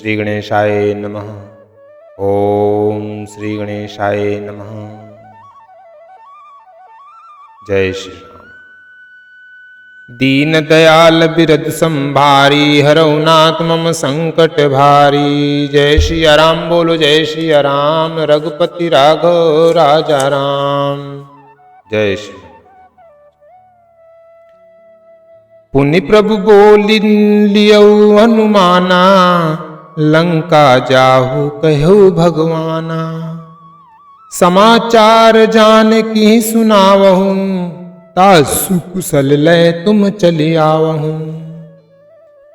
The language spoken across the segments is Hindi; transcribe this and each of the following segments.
श्री गणेशाय नमः। ओम श्री गणेशाय नमः। जय श्री राम। दीन दयाल बिरद संभारी, हरौ नाथ मम संकट भारी। जय श्री राम बोलो जय श्री राम, रघुपति राघव राजा राम। जय श्री राम। पुनि प्रभु बोलि लियौ हनुमाना, लंका जाहु कहु भगवाना। समाचार जानकी सुनावहु, तासु कुशल लय तुम चले आवहु।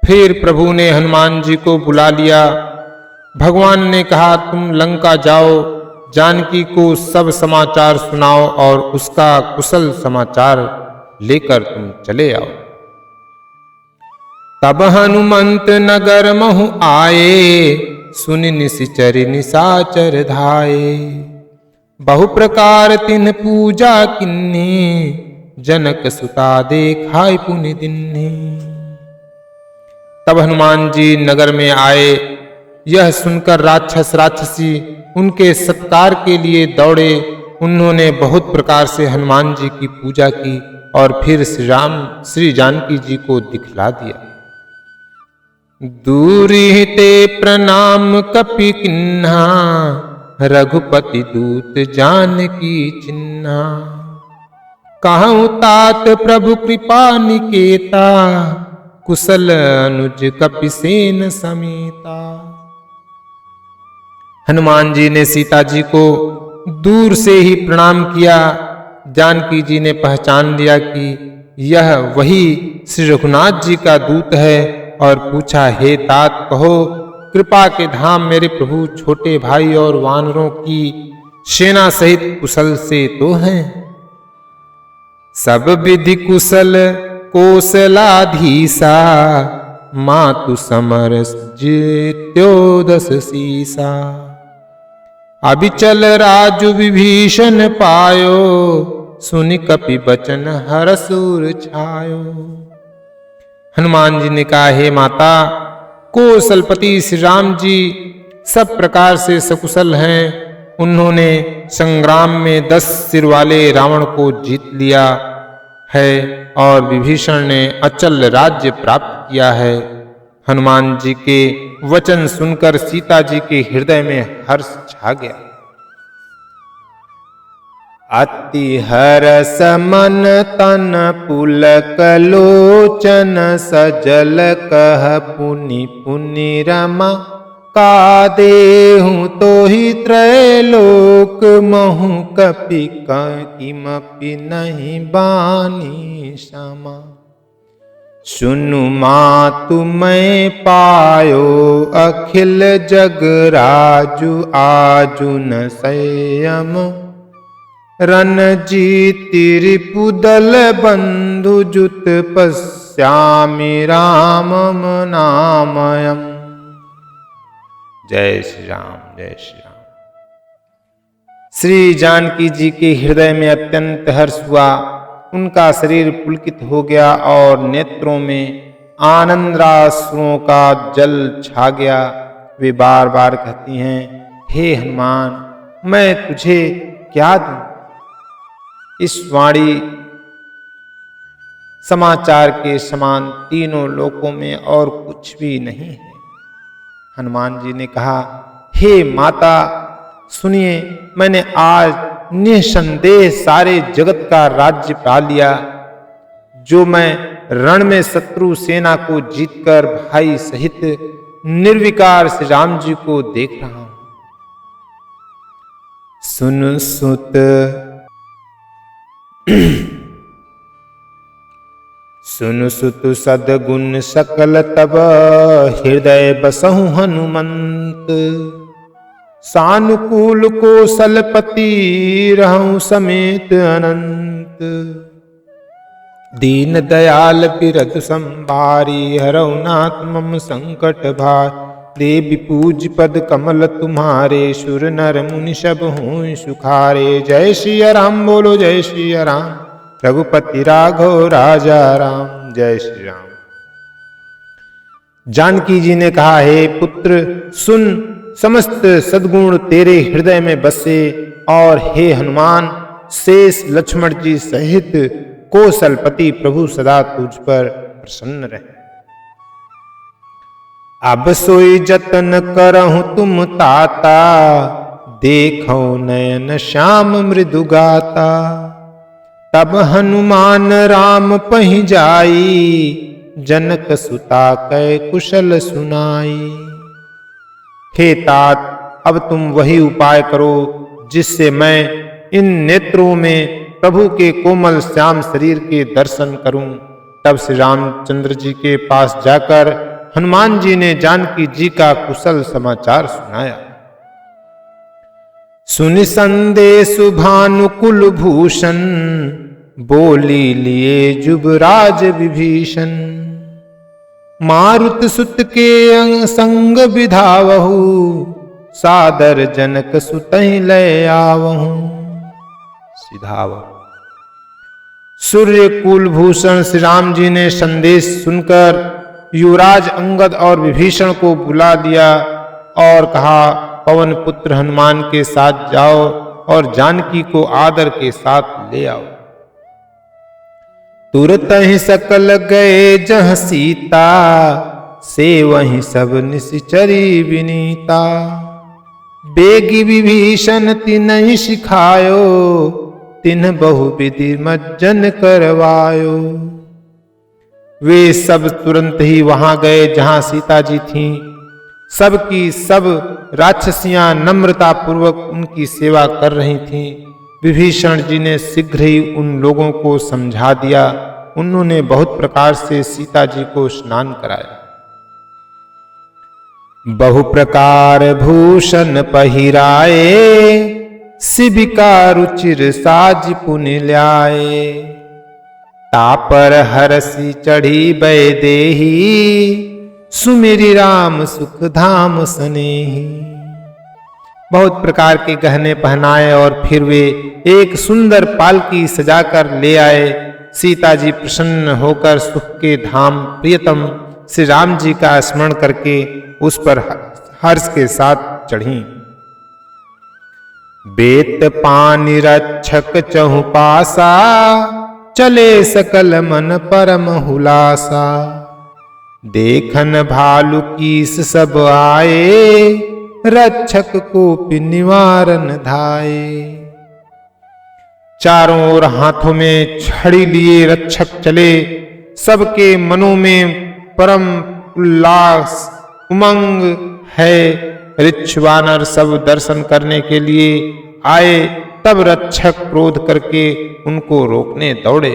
फिर प्रभु ने हनुमान जी को बुला लिया। भगवान ने कहा तुम लंका जाओ, जानकी को सब समाचार सुनाओ और उसका कुशल समाचार लेकर तुम चले आओ। तब हनुमंत नगर महु आए, सुनि निशिचर निशाचर धाये। बहु प्रकार तिन्ह पूजा किन्ही, जनक सुता देखाय पुनि दिन्ही। तब हनुमान जी नगर में आए। यह सुनकर राक्षस राक्षसी उनके सत्कार के लिए दौड़े। उन्होंने बहुत प्रकार से हनुमान जी की पूजा की और फिर श्री जानकी जी को दिखला दिया। दूरी ते प्रणाम कपि किन्हा, रघुपति दूत जानकी चिन्हा। कहूँ तात प्रभु कृपा निकेता, कुशल अनुज कपिसेन समेता। हनुमान जी ने सीता जी को दूर से ही प्रणाम किया। जानकी जी ने पहचान लिया कि यह वही श्री रघुनाथ जी का दूत है और पूछा, हे तात कहो कृपा के धाम मेरे प्रभु छोटे भाई और वानरों की सेना सहित कुशल से तो हैं। सब विधि कुशल कौशलाधीसा, मातु समर जित्योदस सीसा। अभिचल राजु विभीषण पायो, सुनि कपि बचन हरसूर छायो। हनुमान जी ने कहा, हे माता, कौशलपति श्री राम जी सब प्रकार से सकुशल हैं। उन्होंने संग्राम में 10 सिर वाले रावण को जीत लिया है और विभीषण ने अचल राज्य प्राप्त किया है। हनुमान जी के वचन सुनकर सीता जी के हृदय में हर्ष छा गया। अति हरस मन तन पुलक लोचन, सजल कह पुनि पुनि रमा। का देहु तो ही त्रैलोक महु, कपि किमपि नहीं बानी क्षमा। सुनु मातु मैं पायो, अखिल जग राजु आजु न संयम। रणजीति रिपुदल बंधु, जुत पश्यामि रामम नामयम्। जय श्री राम जय श्री राम। श्री जानकी जी के हृदय में अत्यंत हर्ष हुआ। उनका शरीर पुलकित हो गया और नेत्रों में आनंदाश्रुओं का जल छा गया। वे बार बार कहती हैं, हे हनुमान, मैं तुझे क्या दूं? इस वाणी समाचार के समान तीनों लोकों में और कुछ भी नहीं है। हनुमान जी ने कहा, हे माता सुनिए, मैंने आज निसंदेह सारे जगत का राज्य पा लिया। जो मैं रण में शत्रु सेना को जीतकर भाई सहित निर्विकार श्री राम जी को देख रहा हूं। सुन सुत सुन सुत सदगुण सकल, तब हृदय बसहु हनुमंत। सानुकूल कौशलपति रहूं समेत अनंत। दीन दयाल बिरद संभारी, हरौ नाथ मम संकट भार। देवी पूज पद कमल तुम्हारे, सुर नर मुनि सब हों सुखारे। जय श्री राम बोलो जय श्री राम, रघुपति राघव राजा राम। जय श्री राम। जानकी जी ने कहा, हे पुत्र पुत्र सुन, समस्त सद्गुण तेरे हृदय में बसे और हे हनुमान शेष लक्ष्मण जी सहित कौशलपति प्रभु सदा तुझ पर प्रसन्न रहे। अब सोई जतन करहु तुम ताता, देखो नयन श्याम मृदु गाता। तब हनुमान राम पहि जाई, जनक सुता कै कुशल सुनाई। हे तात, अब तुम वही उपाय करो जिससे मैं इन नेत्रों में प्रभु के कोमल श्याम शरीर के दर्शन करूं। तब श्री रामचंद्र जी के पास जाकर हनुमान जी ने जानकी जी का कुशल समाचार सुनाया। सुनि संदेश भानुकुल भूषण, बोली लिए जुबराज विभीषण। मारुत सुत के संग विधावहु, सादर जनक सुतहि लय आवहु। सिधावहु। सूर्य कुलभूषण श्री राम जी ने संदेश सुनकर युवराज अंगद और विभीषण को बुला दिया और कहा, पवन पुत्र हनुमान के साथ जाओ और जानकी को आदर के साथ ले आओ। तुरत ही सकल गए जहाँ सीता, से वहीं सब निश्चरी विनीता। बेगी विभीषण तिन्हि सिखायो, तिन्ह बहु विधि मज्जन करवायो। वे सब तुरंत ही वहां गए जहां सीता जी थीं। सबकी सब राक्षसियां नम्रता पूर्वक उनकी सेवा कर रही थीं। विभीषण जी ने शीघ्र ही उन लोगों को समझा दिया। उन्होंने बहुत प्रकार से सीता जी को स्नान कराया। बहु प्रकार भूषण पहिराए, शिविका रुचिर साज पुनि ल्याए। तापर हरसि चढ़ी बैदेही, सुमिरि राम सुख धाम सनेही। बहुत प्रकार के गहने पहनाए और फिर वे एक सुंदर पालकी सजाकर ले आए। सीता जी प्रसन्न होकर सुख के धाम प्रियतम श्री राम जी का स्मरण करके उस पर हर्ष के साथ चढ़ी। बेत पानि रक्षक चहु पासा, चले सकल मन परम हुलासा। देखन भालु कीस सब आए, रक्षक कोपि निवारन धाये। चारों ओर हाथों में छड़ी लिए रक्षक चले। सबके मनों में परम उल्लास उमंग है। ऋक्ष वानर सब दर्शन करने के लिए आए। तब रक्षक क्रोध करके उनको रोकने दौड़े।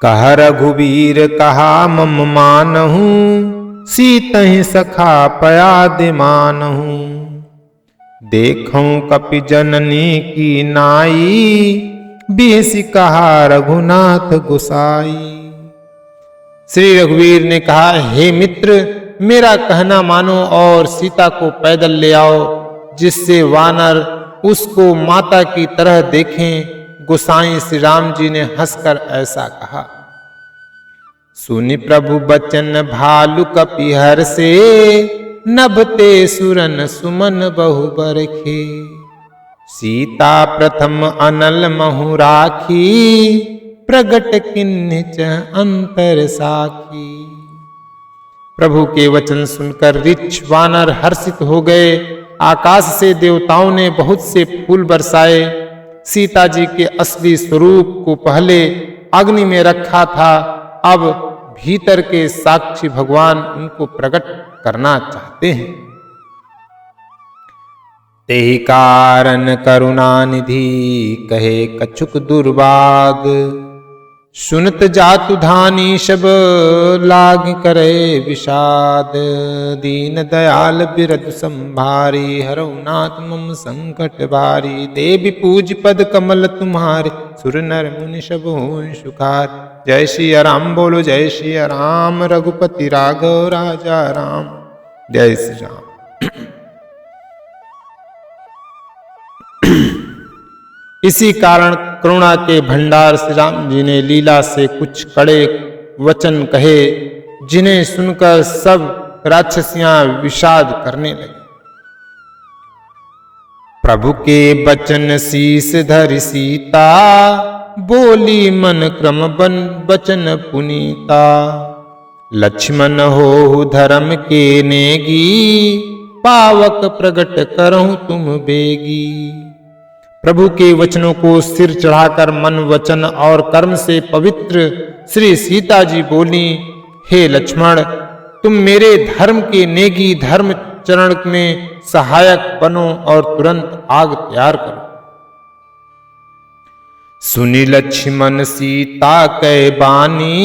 कह रघुवीर कहा मम मानहु, सीतहि सखा पयादि मानहु। देखूं कपि जननी की नाई, बिहसि कहा रघुनाथ गोसाई। श्री रघुवीर ने कहा, हे मित्र, मेरा कहना मानो और सीता को पैदल ले आओ, जिससे वानर उसको माता की तरह देखें। गोसाई श्री राम जी ने हंसकर ऐसा कहा। सुनि प्रभु बचन भालु कपि हर्षे, नभते सुरन सुमन बहु बरखे। सीता प्रथम अनल महु राखी, प्रगट किन्निच अंतर साखी। प्रभु के वचन सुनकर ऋक्ष वानर हर्षित हो गए। आकाश से देवताओं ने बहुत से फूल बरसाए। सीता जी के असली स्वरूप को पहले अग्नि में रखा था, अब भीतर के साक्षी भगवान उनको प्रकट करना चाहते हैं। तेहि कारण करुणा निधि, कहे कछुक दुर्वाग। सुनत जातु धानी सब, लाग करे विषाद। दीन दयाल बिरद संभारी, हरौ नाथ मम संकट भारी। देवी पूज पद कमल तुम्हारे, सुर नर मुनि सब होय सुखार। जय श्री राम बोलो जय श्री राम, रघुपति राघव राजा राम। जय श्री राम। इसी कारण करुणा के भंडार श्री राम जी ने लीला से कुछ कड़े वचन कहे, जिन्हें सुनकर सब राक्षसियां विषाद करने लगी। प्रभु के बचन शीस धरि सीता, बोली मन क्रम बचन पुनीता। लक्ष्मण हो धर्म के नेगी, पावक प्रगट करहूं तुम बेगी। प्रभु के वचनों को सिर चढ़ाकर मन वचन और कर्म से पवित्र श्री सीता जी बोली, हे लक्ष्मण, तुम मेरे धर्म के नेगी, धर्म चरण में सहायक बनो और तुरंत आग तैयार करो। सुनी लक्ष्मण सीता कै बानी,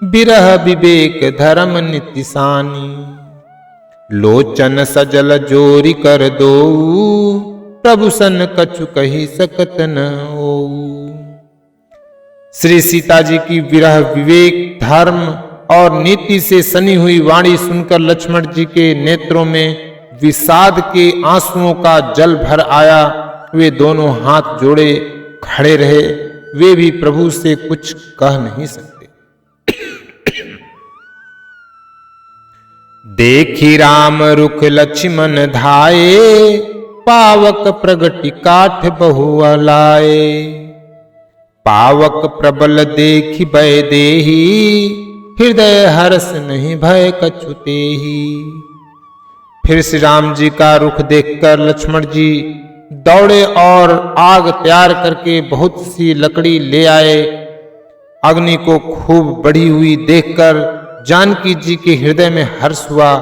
बिरह विवेक धर्म नितिसानी। लोचन सजल जोरी कर दो, प्रभु सन कछु कही सकत न हो। श्री सीता जी की विरह विवेक धर्म और नीति से सनी हुई वाणी सुनकर लक्ष्मण जी के नेत्रों में विषाद के आंसुओं का जल भर आया। वे दोनों हाथ जोड़े खड़े रहे, वे भी प्रभु से कुछ कह नहीं सकते। देखी राम रुख लक्ष्मण धाये, पावक प्रगति काठ बहुआ लाए। पावक प्रबल देखी भय देही, हृदय हर्ष नहीं भय कछु तेहि। फिर श्री राम जी का रुख देखकर लक्ष्मण जी दौड़े और आग तैयार करके बहुत सी लकड़ी ले आए। अग्नि को खूब बढ़ी हुई देखकर जानकी जी के हृदय में हर्ष हुआ,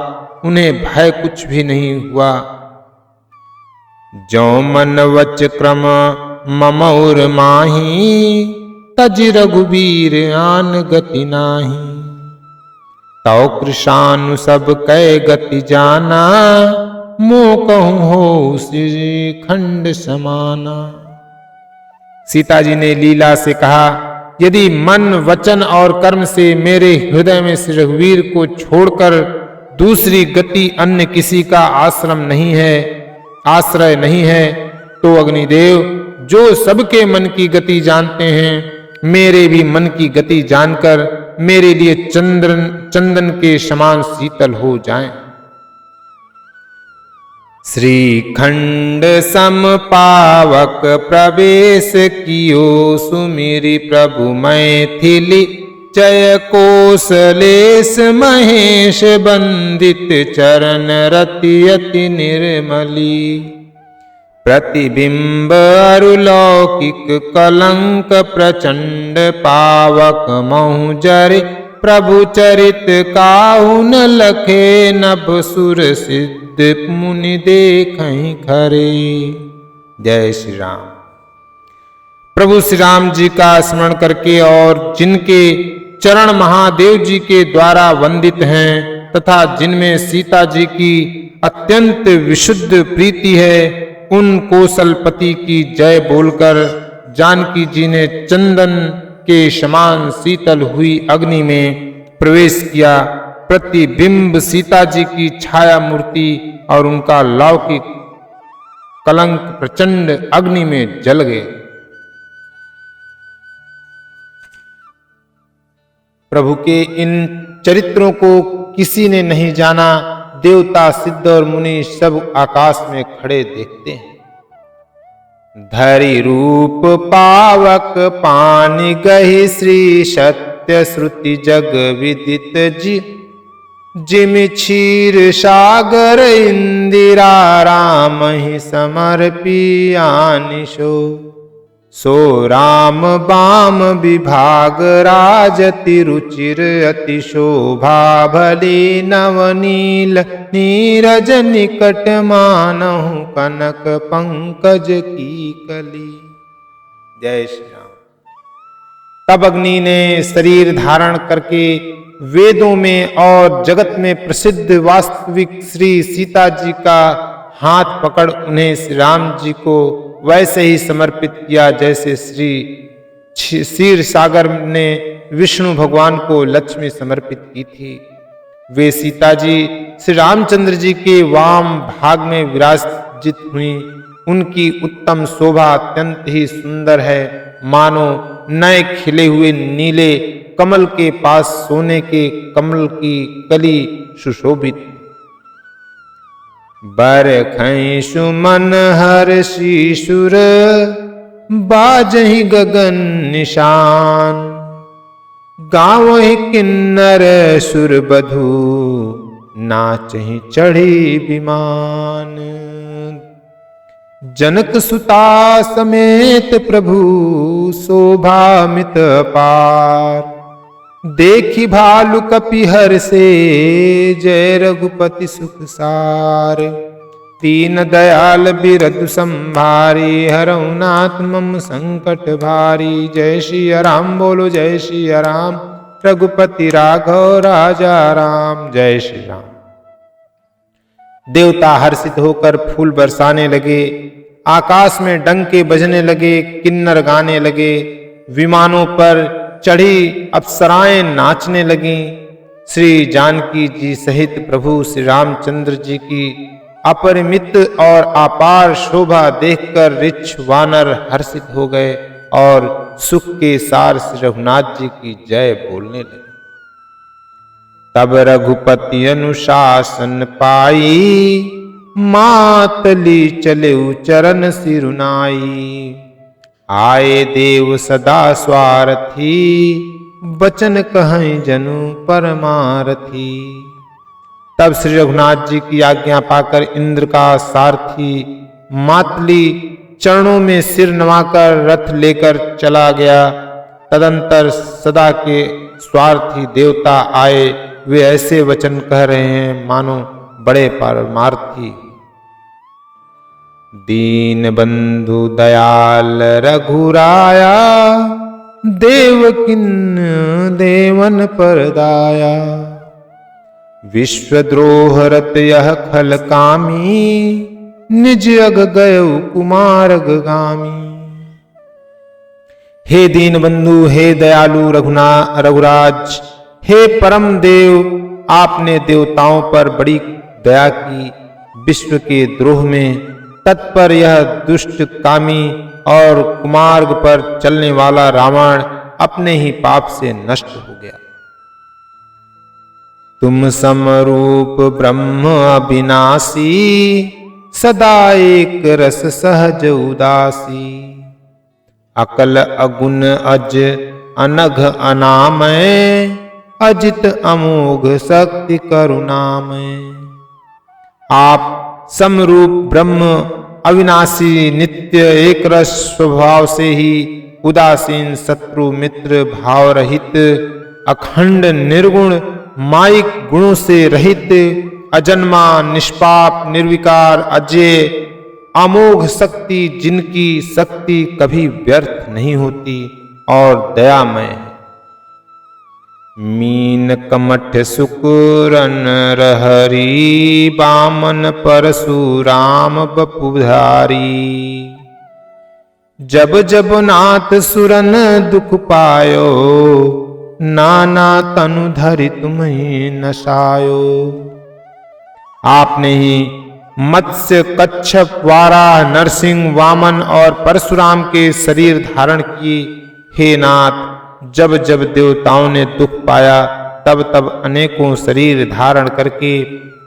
उन्हें भय कुछ भी नहीं हुआ। जो मन वच क्रम ममौर माही, तज रघुबीर आन गति नाही। तौ कृशानु सब कै गति जाना, मो कहूं हो श्री खंड समाना। सीता जी ने लीला से कहा, यदि मन वचन और कर्म से मेरे हृदय में श्री रघुवीर को छोड़कर दूसरी गति अन्य किसी का आश्रय नहीं है, तो अग्निदेव जो सबके मन की गति जानते हैं, मेरे भी मन की गति जानकर मेरे लिए चंदन के समान शीतल हो जाएं। श्रीखंड सम पावक प्रवेश कियो, सुमिरि प्रभु मैथिली जय कोसलेश महेश। बंदित चरण रति अति निर्मली, प्रतिबिंब अरुलौकिक कलंक प्रचंड। पावक महु जरि प्रभु चरित, काहु न लखे नभ सुर सिद्ध। मुनि देखहि खरे। जय श्री राम। प्रभु श्री राम जी का स्मरण करके और जिनके चरण महादेव जी के द्वारा वंदित हैं तथा जिनमें सीता जी की अत्यंत विशुद्ध प्रीति है, उन कौशलपति की जय बोलकर जानकी जी ने चंदन के समान शीतल हुई अग्नि में प्रवेश किया। प्रतिबिंब सीता जी की छाया मूर्ति और उनका लौकिक कलंक प्रचंड अग्नि में जल गए। प्रभु के इन चरित्रों को किसी ने नहीं जाना। देवता सिद्ध और मुनि सब आकाश में खड़े देखते हैं। धरि रूप पावक पानि गहि, श्री सत्य श्रुति जग विदित जी। जिम क्षीर सागर इंदिरा, राम ही समर्पी आनिशो। सो राम बाम विभाग, राजति रुचिर अति शोभा। भली नवनील नीरज निकट, मानहु कनक पंकज की कली। जय श्री राम। तब अग्नि ने शरीर धारण करके वेदों में और जगत में प्रसिद्ध वास्तविक श्री सीता जी का हाथ पकड़ उन्हें श्री राम जी को वैसे ही समर्पित किया जैसे श्री क्षीर सागर ने विष्णु भगवान को लक्ष्मी समर्पित की थी। वे सीता जी श्री रामचंद्र जी के वाम भाग में विराजित हुई। उनकी उत्तम शोभा अत्यंत ही सुंदर है, मानो नए खिले हुए नीले कमल के पास सोने के कमल की कली सुशोभित। बरखै सुमन हर्षि सुर, बाजहि गगन निशान। गावहि किन्नर सुर बधु, नाचहि चढ़ी विमान। जनक सुता समेत प्रभु, शोभामित अपार। देखि भालु कपि हर्षे, जय रघुपति सुख सार। दीन दयाल बिरधु संभारी, हरऊ नाथ मम संकट भारी। जय श्री राम बोलो जय श्री राम, रघुपति राघव राजा राम। जय श्री राम। देवता हर्षित होकर फूल बरसाने लगे, आकाश में डंके बजने लगे, किन्नर गाने लगे, विमानों पर चढ़ी अप्सराएं नाचने लगीं। श्री जानकी जी सहित प्रभु श्री रामचंद्र जी की अपरिमित और अपार शोभा देखकर ऋक्ष वानर हर्षित हो गए और सुख के सार श्री रघुनाथ जी की जय बोलने लगे। तब रघुपति अनुशासन पाई, मातली चले चरण सिरुनाई। आए देव सदा स्वार्थी, बचन कहें जनु परमारथी। तब श्री रघुनाथ जी की आज्ञा पाकर इंद्र का सारथी मातली चरणों में सिर नवाकर रथ लेकर चला गया। तदंतर सदा के स्वार्थी देवता आए, वे ऐसे वचन कह रहे हैं मानो बड़े परमार्थी। दीन बंधु दयाल रघुराया, देवकिन देवन पर दाया। विश्वद्रोह रत यह खल कामी, निज अग गयउ कुमारग गामी। हे दीन बंधु, हे दयालु रघुराज, हे परम देव, आपने देवताओं पर बड़ी दया की। विश्व के द्रोह में तत्पर यह दुष्ट कामी और कुमार्ग पर चलने वाला रावण अपने ही पाप से नष्ट हो गया। तुम समरूप ब्रह्म अविनाशी, सदा एक रस सहज उदासी। अकल अगुण अज अनघ अनामय, अजित अमोघ शक्ति करुणामय। आप समरूप ब्रह्म अविनाशी नित्य एक रस स्वभाव से ही उदासीन शत्रु मित्र भाव रहित अखंड निर्गुण माइक गुणों से रहित अजन्मा निष्पाप निर्विकार अजय अमोघ शक्ति, जिनकी शक्ति कभी व्यर्थ नहीं होती और दयामय। मीन कमठ सुकुरन रहरी, बामन परशुराम बपुधारी। जब जब नाथ सुरन दुख पायो, नाना तनु धरि तुम्हें नसायो। आपने ही मत्स्य कच्छप वाराह नरसिंह वामन और परशुराम के शरीर धारण किए। हे नाथ, जब जब देवताओं ने दुख पाया तब तब अनेकों शरीर धारण करके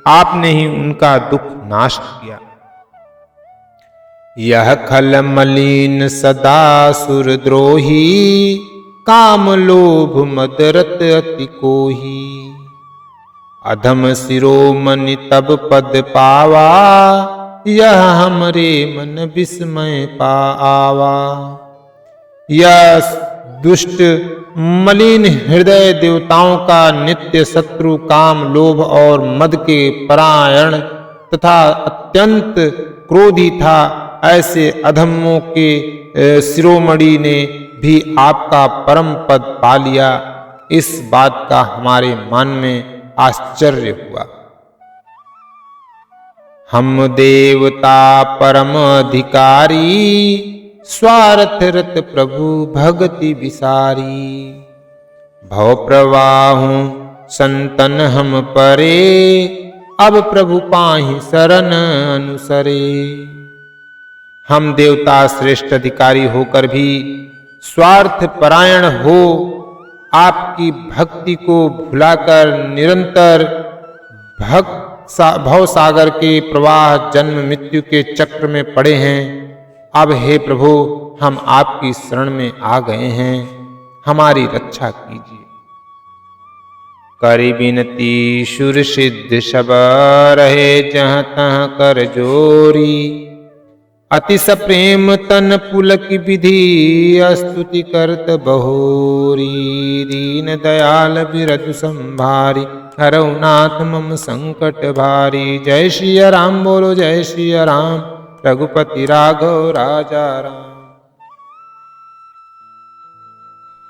आपने ही उनका दुख नाश किया। यह खल मलिन सदा सुरद्रोही, काम लोभ मद रत अति कोही। अधम शिरोमणि तब पद पावा, यह हमरे मन विस्मय पावा। यह दुष्ट मलिन हृदय देवताओं का नित्य शत्रु काम लोभ और मद के परायण तथा अत्यंत क्रोधी था। ऐसे अधमों के शिरोमणि ने भी आपका परम पद पा लिया। इस बात का हमारे मन में आश्चर्य हुआ। हम देवता परम अधिकारी, स्वार्थ रत प्रभु भगति विसारी। भव प्रवाहु संतन हम परे, अब प्रभु पाहि शरण अनुसरे। हम देवता श्रेष्ठ अधिकारी होकर भी स्वार्थ परायण हो आपकी भक्ति को भुलाकर निरंतर भव सागर के प्रवाह जन्म मृत्यु के चक्र में पड़े हैं। अब हे प्रभु, हम आपकी शरण में आ गए हैं, हमारी रक्षा कीजिए। करि बिनती सुर सिद्ध सब रहे जहाँ तहाँ कर जोरी। अतिश प्रेम तन पुलक विधि स्तुति करत बहोरी। दीन दयाल बिरजु संभारी हरौ नाथ मम संकट भारी। जय श्री राम बोलो जय श्री राम, रघुपति राघव राजा राम।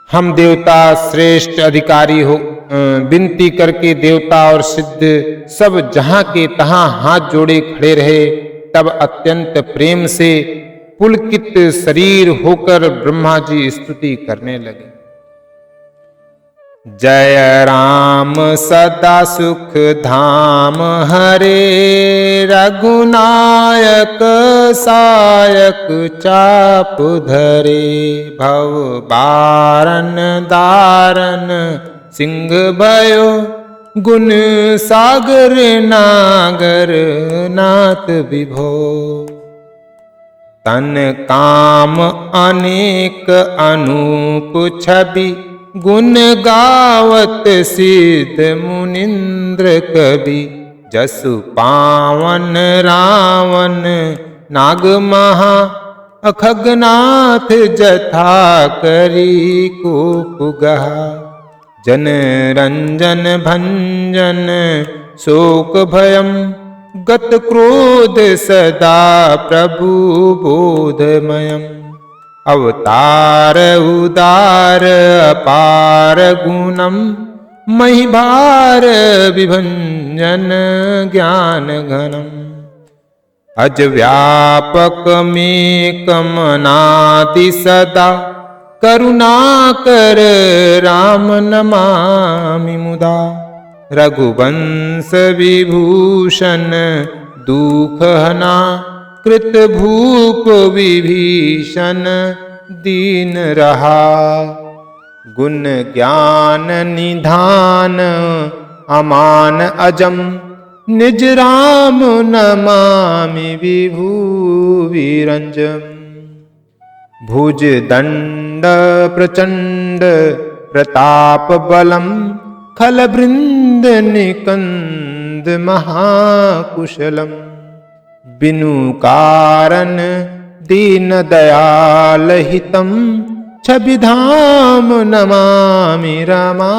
हम देवता श्रेष्ठ अधिकारी हो विनती करके देवता और सिद्ध सब जहां के तहां हाथ जोड़े खड़े रहे। तब अत्यंत प्रेम से पुलकित शरीर होकर ब्रह्मा जी स्तुति करने लगे। जय राम सदा सुख धाम हरे। रघुनायक सायक चाप धरे। भव बारन दारन सिंह भयो। गुण सागर नागर नाथ विभो। तन काम अनेक अनूप छवि। गुण गावत सिद्ध मुनिंद्र कवि। जसु पावन रावण नाग महा। अखगनाथ जथा करी कोप गहा। जन रंजन भंजन शोक भयम। गत क्रोध सदा प्रभु बोधमयम्। अवतार उदार अपार गुणम। महिभार विभंजन ज्ञान घनम। अज व्यापक में कमनादि सदा। करुणाकर राम नमामि मुदा। रघुवंश विभूषण दुख हना। कृत भूप विभीषण दीन रहा। गुण ज्ञान निधान अमान अजम। निज राम नमामि विभू विरंजम। भुज दंड प्रचंड प्रताप बलम। खल बृंद निकंद महाकुशलम। बिनु कारण दीन दयाल हितम। छवि धाम नमामि रमा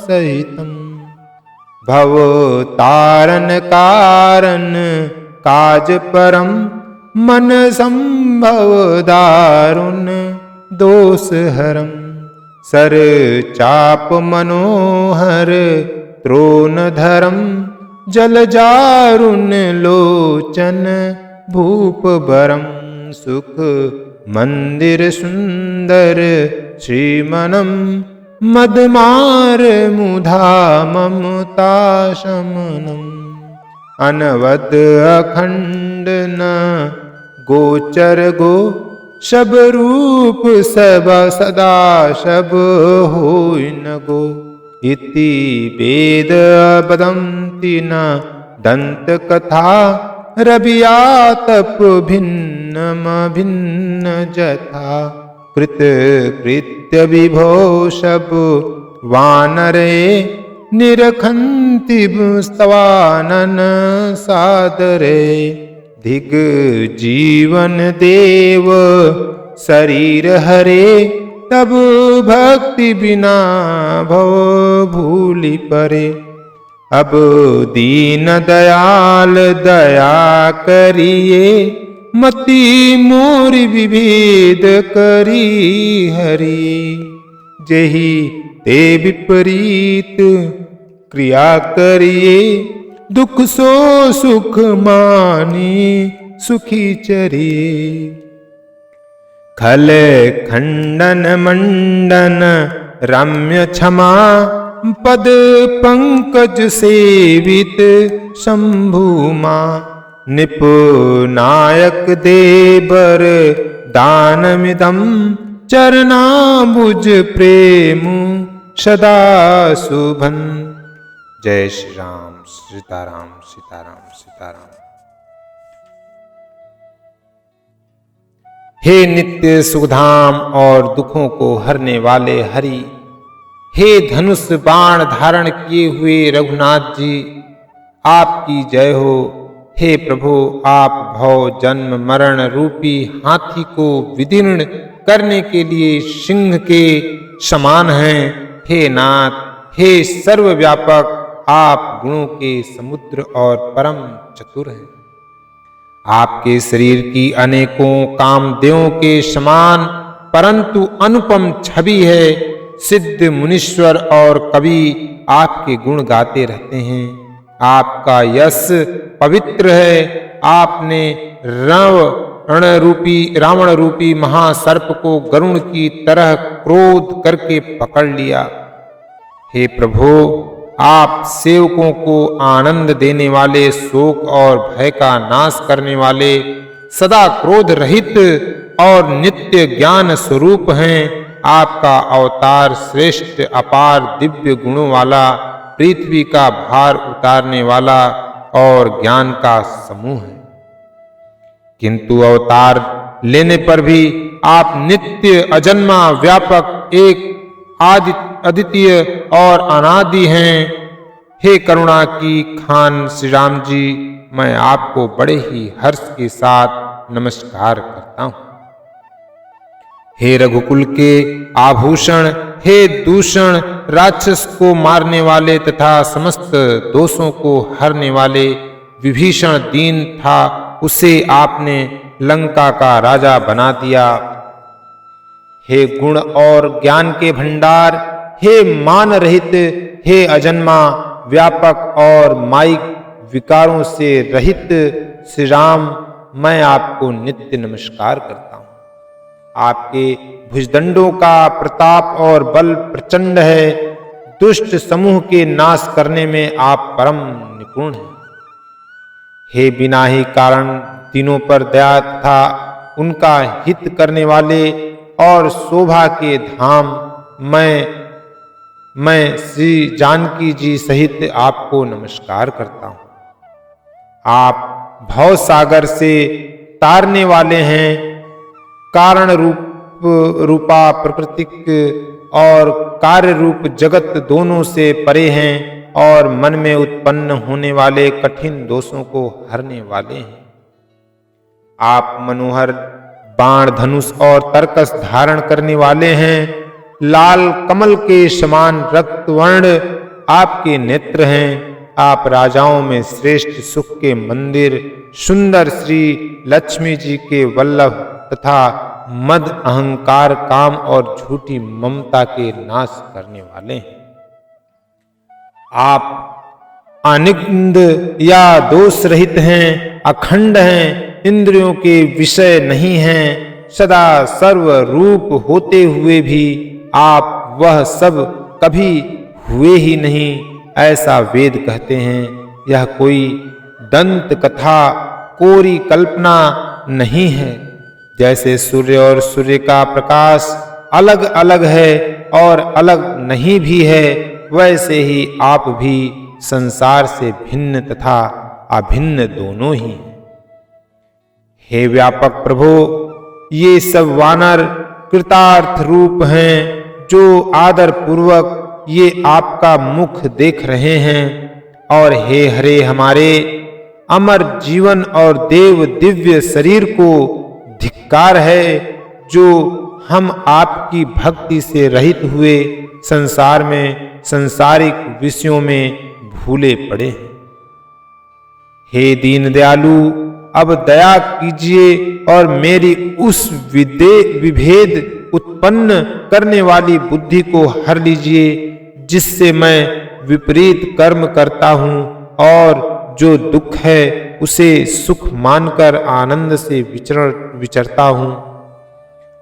सहितम। भव तारण कारण काज परम। मन संभव दारुण दोष हरम। सर चाप मनोहर त्रोन धरम। जल जारुन लोचन भूप बरम। सुख मंदिर सुंदर श्रीमनम। मदमार मुधा ममता शमनम। अनवद अखंड न गोचर गो। शब रूप सब सदा शब होय न गो। इति वेद बदंति न दंत कथा। रवियातप भिन्नम भिन्न जथा। कृत कृत्य विभो शब वानरे। निरखन्ति स्तवानन सादरे। धिग जीवन देव शरीर हरे। तब भक्ति बिना भव भूलि परे। अब दीन दयाल दया करिए। मति मोर विभेद करी हरि। जेहि ते विपरीत क्रिया करिए। दुख सो सुख मानी सुखी चरिए। खल खंडन मंडन रम्य क्षमा। पद पंकज सेवित शंभुमा। निपुनायक देवर दानमिदम। चरणाबुज प्रेम सदा शुभन। जय श्री राम। सीताराम सीताराम सीताराम। हे नित्य सुखधाम और दुखों को हरने वाले हरि, हे धनुष बाण धारण किए हुए रघुनाथ जी, आपकी जय हो। हे प्रभु, आप भव जन्म मरण रूपी हाथी को विदीर्ण करने के लिए सिंह के समान हैं। हे नाथ, हे सर्वव्यापक, आप गुणों के समुद्र और परम चतुर हैं। आपके शरीर की अनेकों कामदेवों के समान परंतु अनुपम छवि है। सिद्ध मुनीश्वर और कवि आपके गुण गाते रहते हैं। आपका यश पवित्र है। आपने रावण रूपी महासर्प को गरुण की तरह क्रोध करके पकड़ लिया। हे प्रभु, आप सेवकों को आनंद देने वाले, शोक और भय का नाश करने वाले, सदा क्रोध रहित और नित्य ज्ञान स्वरूप हैं। आपका अवतार श्रेष्ठ अपार दिव्य गुणों वाला, पृथ्वी का भार उतारने वाला और ज्ञान का समूह है। किंतु अवतार लेने पर भी आप नित्य अजन्मा व्यापक एक अद्वितीय और अनादि हैं। हे करुणा की खान श्री राम जी, मैं आपको बड़े ही हर्ष के साथ नमस्कार करता हूँ। हे रघुकुल के आभूषण, हे दूषण राक्षस को मारने वाले तथा समस्त दोषों को हरने वाले, विभीषण दीन था, उसे आपने लंका का राजा बना दिया। हे गुण और ज्ञान के भंडार, हे मान रहित, हे अजन्मा व्यापक और माइक विकारों से रहित श्री राम, मैं आपको नित्य नमस्कार करता हूँ। आपके भुजदंडों का प्रताप और बल प्रचंड है। दुष्ट समूह के नाश करने में आप परम निपुण हैं। हे बिना ही कारण तीनों पर दया तथा उनका हित करने वाले और शोभा के धाम, मैं श्री जानकी जी सहित आपको नमस्कार करता हूँ। आप भव सागर से तारने वाले हैं। कारण रूपा प्रकृतिक और कार्य रूप जगत दोनों से परे हैं और मन में उत्पन्न होने वाले कठिन दोषों को हरने वाले हैं। आप मनोहर बाण धनुष और तरकस धारण करने वाले हैं। लाल कमल के समान रक्त वर्ण आपके नेत्र हैं। आप राजाओं में श्रेष्ठ सुख के मंदिर, सुंदर श्री लक्ष्मी जी के वल्लभ तथा मद अहंकार काम और झूठी ममता के नाश करने वाले हैं। आप अनिंद या दोष रहित हैं, अखंड हैं, इंद्रियों के विषय नहीं हैं। सदा सर्वरूप होते हुए भी आप वह सब कभी हुए ही नहीं, ऐसा वेद कहते हैं। यह कोई दंत कथा, कोरी कल्पना नहीं है। जैसे सूर्य और सूर्य का प्रकाश अलग अलग है और अलग नहीं भी है, वैसे ही आप भी संसार से भिन्न तथा अभिन्न दोनों ही हैं। हे व्यापक प्रभु, ये सब वानर कृतार्थ रूप हैं जो आदर पूर्वक ये आपका मुख देख रहे हैं। और हे हरे, हमारे अमर जीवन और देव दिव्य शरीर को धिक्कार है जो हम आपकी भक्ति से रहित हुए संसार में सांसारिक विषयों में भूले पड़े हैं। हे दीन दयालु, अब दया कीजिए और मेरी उस विभेद उत्पन्न करने वाली बुद्धि को हर लीजिए जिससे मैं विपरीत कर्म करता हूँ और जो दुख है उसे सुख मानकर आनंद से विचरता हूँ।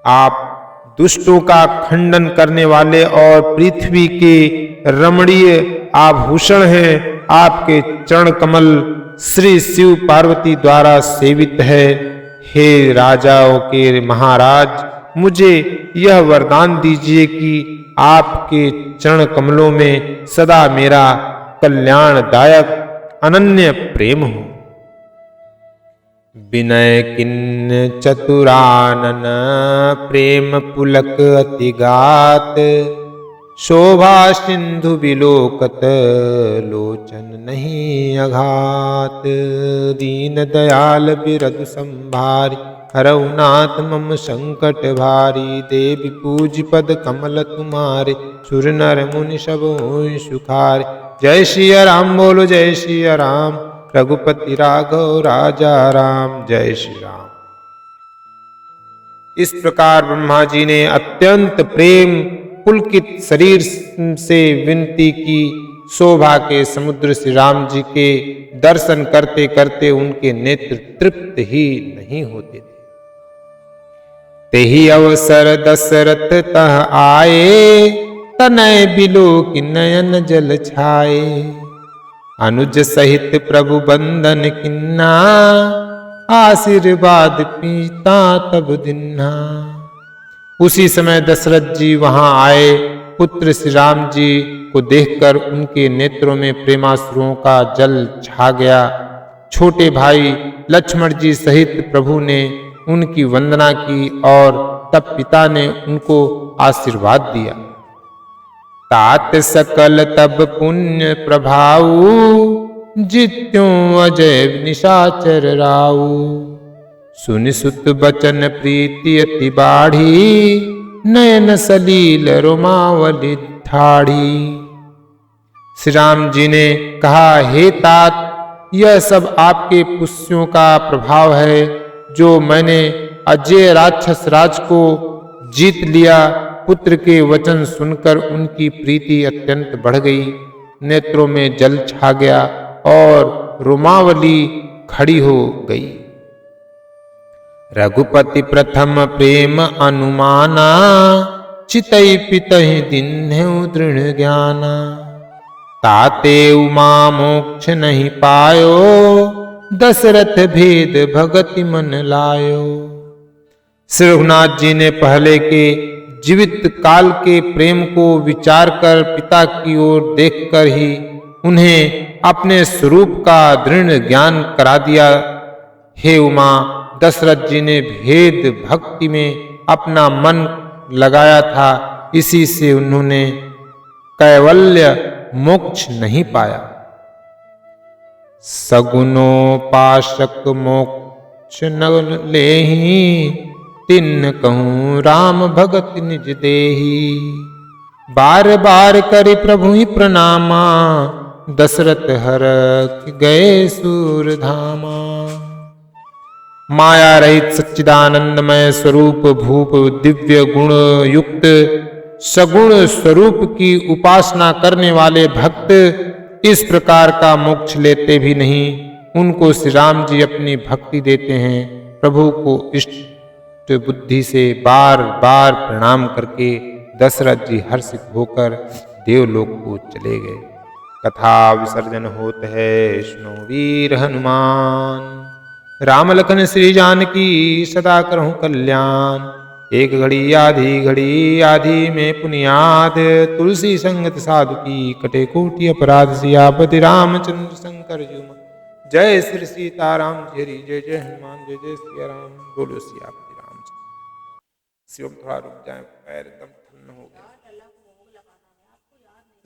आप दुष्टों का खंडन करने वाले और पृथ्वी के रमणीय आभूषण हैं। आपके चरण कमल श्री शिव पार्वती द्वारा सेवित है। हे राजाओं के महाराज, मुझे यह वरदान दीजिए कि आपके चरण कमलों में सदा मेरा कल्याणदायक अनन्य प्रेम हो। विनय किन्न चतुरानन प्रेम पुलक अतिगात शोभा सिंधु विलोकत लोचन नहीं अघात। दीन दयाल बिरद संभारी हरऊ नाथ मम संकट भारी। देवी पूज पद कमल तुम्हारे सुर नर मुनि सब होय सुखारे। जय सिया राम बोलो जय सिया राम रघुपति राघव राजा राम जय श्री राम। इस प्रकार ब्रह्मा जी ने अत्यंत प्रेम पुलकित शरीर से विनती की। शोभा के समुद्र श्री राम जी के दर्शन करते करते उनके नेत्र तृप्त ही नहीं होते थे। तेहि अवसर दशरथ तह आए तनय बिलो की नयन जल छाए। अनुज सहित प्रभु बंदन किन्ना आशीर्वाद पीता तब दिन्हा। उसी समय दशरथ जी वहां आए। पुत्र श्री राम जी को देखकर उनके नेत्रों में प्रेमाश्रुओं का जल छा गया। छोटे भाई लक्ष्मण जी सहित प्रभु ने उनकी वंदना की और तब पिता ने उनको आशीर्वाद दिया। तात सकल तब पुण्य प्रभाऊ जित्यों अजय निशाचर राऊ। सुनि सुत बचन प्रीति अति बाढ़ी नयन सलील रोमावली ठाढ़ी। श्री राम जी ने कहा, हे तात, यह सब आपके पुष्यों का प्रभाव है जो मैंने अजय राक्षस राज को जीत लिया। पुत्र के वचन सुनकर उनकी प्रीति अत्यंत बढ़ गई। नेत्रों में जल छा गया और रोमावली खड़ी हो गई। रघुपति प्रथम प्रेम अनुमाना चितई पितहि दिन्हु दृढ़ ज्ञाना। ताते उमा मोक्ष नहीं पायो दशरथ भेद भगति मन लायो। श्री रघुनाथ जी ने पहले के जीवित काल के प्रेम को विचार कर पिता की ओर देखकर ही उन्हें अपने स्वरूप का दृढ़ ज्ञान करा दिया। हे उमा, दशरथ जी ने भेद भक्ति में अपना मन लगाया था, इसी से उन्होंने कैवल्य मोक्ष नहीं पाया। सगुनोपासक मोक्ष न लेहि तिन्न कहूँ राम भगत निज देहि। बार बार करे प्रभु ही प्रणामा दशरथ हर गए सूर धामा। माया रहित सच्चिदानंदमय स्वरूप भूप दिव्य गुण युक्त सगुण स्वरूप की उपासना करने वाले भक्त इस प्रकार का मोक्ष लेते भी नहीं। उनको श्री राम जी अपनी भक्ति देते हैं। प्रभु को इष्ट बुद्धि से बार बार प्रणाम करके दशरथ जी हर्षित होकर देवलोक को चले गए। कथा विसर्जन होत है सुनो वीर हनुमान। राम लखन श्री जानकी सदा करहु कल्याण। एक घड़ी आधी में पुनियाद तुलसी संगत साधु की कटे कोटि अपराध। सियापति रामचंद्र शंकर जुम जय श्री सीताराम हरि जय जय हनुमान जय जय सिया राम। बोलो सियापति रामचंद्र। शिवम थोड़ा रुक जाए, पैर एकदम ठंड हो गया।